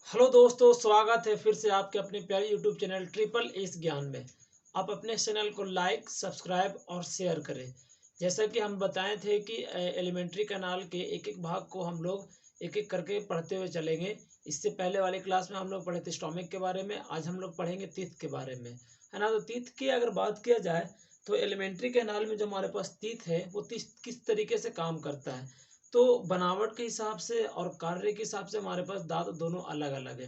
Hello दोस्तों, स्वागत है फिर से आपके अपने प्यारे यूट्यूब चैनल ट्रिपल एस ज्ञान में। आप अपने चैनल को लाइक, सब्सक्राइब और शेयर करें। जैसा कि हम बताए थे कि एलिमेंट्री कैनाल के एक एक भाग को हम लोग एक एक करके पढ़ते हुए चलेंगे। इससे पहले वाली क्लास में हम लोग पढ़े थे स्टोमिक के बारे में, आज हम लोग पढ़ेंगे तीत के बारे में, है ना। तो तीत की अगर बात किया जाए तो एलिमेंट्री कैनाल में जो हमारे पास तीत है वो किस तरीके से काम करता है। तो बनावट के हिसाब से और कार्य के हिसाब से हमारे पास दांत दोनों अलग अलग है।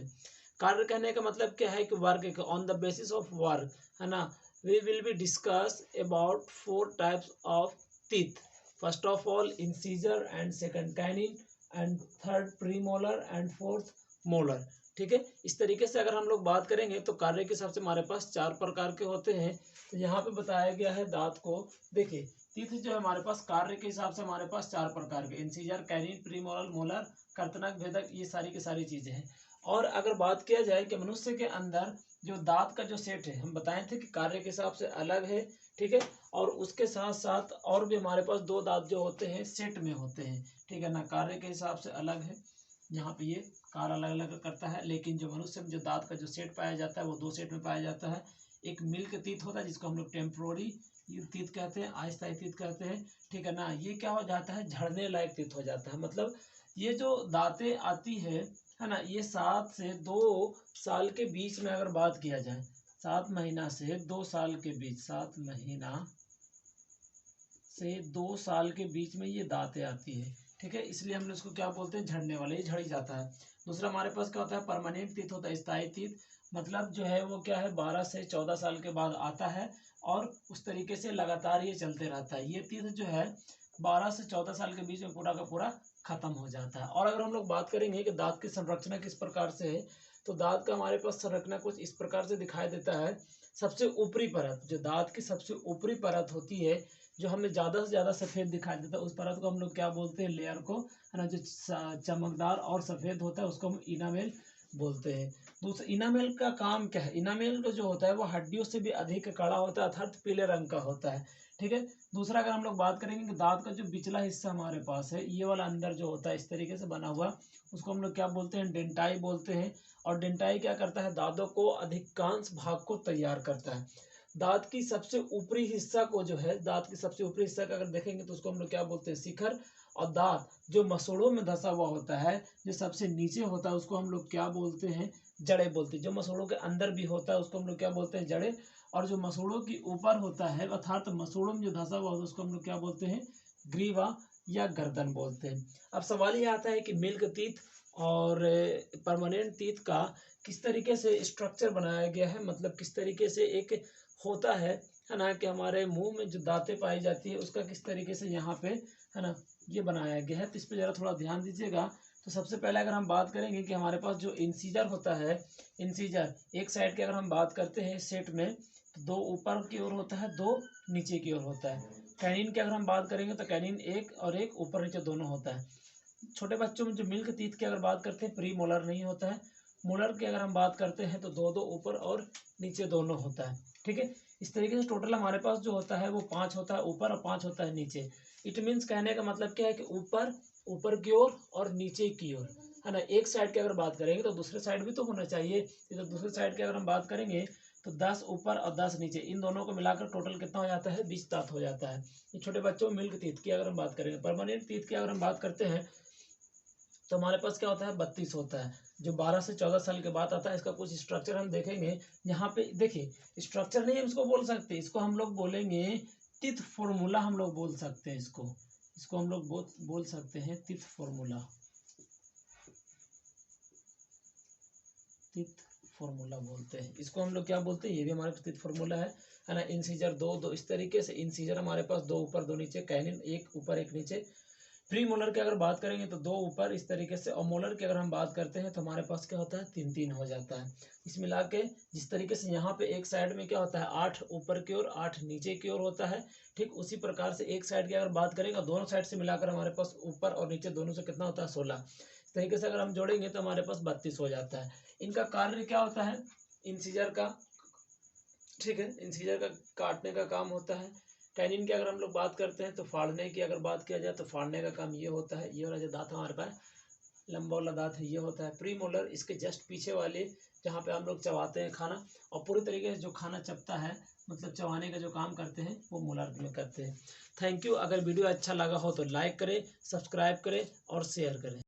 कार्य कहने का मतलब क्या है कि work, on the basis of work, है ना। We will be discuss about 4 types of teeth. First of all incisor and second canine and third premolar and fourth molar. ठीक है, इस तरीके से अगर हम लोग बात करेंगे तो कार्य के हिसाब से हमारे पास 4 प्रकार के होते हैं। तो यहाँ पे बताया गया है दांत को। देखिए, तीर्थ जो है हमारे पास कार्य के हिसाब से हमारे पास 4 प्रकार के इंसीजर, कैनिन, प्रीमोलर, मोलर, कर्तनक, भेदक, ये सारी की सारी चीजें हैं। और अगर बात किया जाए कि मनुष्य के अंदर जो दांत का जो सेट है, हम बताए थे कि कार्य के हिसाब से अलग है। ठीक है, और उसके साथ साथ और भी हमारे पास 2 दांत जो होते हैं सेट में होते हैं। ठीक है ना, कार्य के हिसाब से अलग है। यहाँ पे ये कार्य अलग अलग करता है, लेकिन जो मनुष्य में जो दांत का जो सेट पाया जाता है वो 2 सेट में पाया जाता है। एक मिल्क तीत होता है जिसको हम लोग टेम्पोररी तीत कहते हैं, अस्थायी तीत कहते हैं। ठीक है ना, ये क्या हो जाता है, झड़ने लायक तीत हो जाता है। मतलब ये जो दांतें आती है ना, ये 7 से 2 साल के बीच में अगर बात किया जाए, 7 महीना से 2 साल के बीच, 7 महीना से 2 साल के बीच में ये दांतें आती है। ठीक है, इसलिए हम लोग इसको क्या बोलते हैं, झड़ने वाले, ये झड़ जाता है। दूसरा हमारे पास क्या होता है, परमानेंट तीत होता है, स्थायी तीत। मतलब जो है वो क्या है, 12 से 14 साल के बाद आता है और उस तरीके से लगातार ये चलते रहता है। ये तीत जो है 12 से 14 साल के बीच में पूरा का पूरा खत्म हो जाता है। और अगर हम लोग बात करेंगे कि दांत की संरचना किस प्रकार से है, तो दांत का हमारे पास संरचना कुछ इस प्रकार से दिखाई देता है। सबसे ऊपरी परत, जो दांत की सबसे ऊपरी परत होती है, जो हमें ज़्यादा से ज़्यादा सफ़ेद दिखाई देता है, उस परत को हम लोग क्या बोलते हैं, लेयर को, है ना। जो चमकदार और सफ़ेद होता है उसको हम इनामेल बोलते हैं। दूसरा, इनामेल का काम क्या है, इनामेल का जो होता है वो हड्डियों से भी अधिक कड़ा होता है, अर्थात पीले रंग का होता है। ठीक है, दूसरा अगर हम लोग बात करेंगे कि दांत का जो पिछला हिस्सा हमारे पास है, ये वाला अंदर जो होता है इस तरीके से बना हुआ, उसको हम लोग क्या बोलते हैं, डेंटाई बोलते हैं। और डेंटाई क्या करता है, दांतों को अधिकांश भाग को तैयार करता है। दांत की सबसे ऊपरी हिस्सा को जो है, दांत की सबसे ऊपरी हिस्सा का अगर देखेंगे तो उसको हम लोग क्या बोलते हैं, शिखर। और दांत जो मसूड़ों में धंसा हुआ होता है, जो सबसे नीचे होता है, उसको हम लोग क्या बोलते हैं, जड़े बोलते हैं। जो मसूड़ों के अंदर भी होता है उसको हम लोग क्या बोलते हैं, जड़े। और जो मसूड़ों के ऊपर होता है, अर्थात मसूड़ों में जो धंसा हुआ होता है, उसको हम लोग क्या बोलते हैं, ग्रीवा या गर्दन बोलते हैं। अब सवाल ये आता है कि मिल्क टीथ और परमानेंट टीथ का किस तरीके से स्ट्रक्चर बनाया गया है, मतलब किस तरीके से एक होता है ना, कि हमारे मुंह में जो दांतें पाई जाती है उसका किस तरीके से यहाँ पे, है ना, ये बनाया गया है। तो इस पर जरा थोड़ा ध्यान दीजिएगा। तो सबसे पहले अगर हम बात करेंगे कि हमारे पास जो इंसीजर होता है, इंसीजर एक साइड की अगर हम बात करते हैं सेट में, तो 2 ऊपर की ओर होता है, 2 नीचे की ओर होता है। कैनिन की अगर हम बात करेंगे तो कैनिन एक और एक ऊपर नीचे दोनों होता है। छोटे बच्चों में जो मिल्क टीथ की अगर बात करते हैं, प्री मोलर नहीं होता है। मोलर की अगर हम बात करते हैं तो 2 2 ऊपर और नीचे दोनों होता है। ठीक है, इस तरीके से टोटल हमारे पास जो होता है वो 5 होता है ऊपर और 5 होता है नीचे। इट मीन्स कहने का मतलब क्या है कि ऊपर, ऊपर की ओर और नीचे की ओर, है ना। एक साइड की अगर बात करेंगे तो दूसरे साइड भी तो होना चाहिए। तो दूसरे साइड की अगर हम बात करेंगे तो 10 ऊपर और 10 नीचे, इन दोनों को मिलाकर टोटल कितना हो जाता है, 20 दांत हो जाता है। ये छोटे बच्चों में मिल्क टीथ की अगर हम बात करेंगे। परमानेंट टीथ की अगर हम बात करते हैं तो हमारे पास क्या होता है, 32 होता है, जो 12 से 14 साल के बाद आता है। इसका कुछ स्ट्रक्चर हम देखेंगे। यहाँ पे देखिए, स्ट्रक्चर नहीं हम इसको बोल सकते, इसको हम लोग बोलेंगे तिथ फॉर्मूला, हम लोग बोल सकते हैं इसको। इसको हम लोग बोल सकते हैं तिथ फॉर्मूला, तिथ फॉर्मूला बोलते हैं इसको। हम लोग क्या बोलते हैं, ये भी हमारे पास तिथ फॉर्मूला है ना। इंसीजर दो दो इस तरीके से, इंसीजर हमारे पास 2 ऊपर 2 नीचे, कैनिन एक ऊपर एक नीचे। प्री मोलर की अगर बात करेंगे तो 2 ऊपर इस तरीके से, और मोलर की अगर हम बात करते हैं तो हमारे पास क्या होता है, 3 3 हो जाता है। इस मिला के जिस तरीके से यहाँ पे एक साइड में क्या होता है, 8 ऊपर की ओर 8 नीचे की ओर होता है। ठीक उसी प्रकार से एक साइड की अगर बात करेंगे, दोनों साइड से मिलाकर हमारे पास ऊपर और नीचे दोनों से कितना होता है, 16। इस तरीके से अगर हम जोड़ेंगे तो हमारे पास 32 हो जाता है। इनका कार्य क्या होता है, इंसीजर का, ठीक है, इंसीजर का काटने का काम होता है। कैनिन की अगर हम लोग बात करते हैं तो फाड़ने की अगर बात किया जाए तो फाड़ने का काम ये होता है। ये वाला जो दांत हमारे पास लंबा वाला दांत है ये होता है प्री मोलर, इसके जस्ट पीछे वाले जहाँ पे हम लोग चबाते हैं खाना और पूरी तरीके से जो खाना चबता है मतलब चबाने का जो काम करते हैं वो मोलर में करते हैं। Thank you. अगर वीडियो अच्छा लगा हो तो लाइक करें, सब्सक्राइब करें और शेयर करें।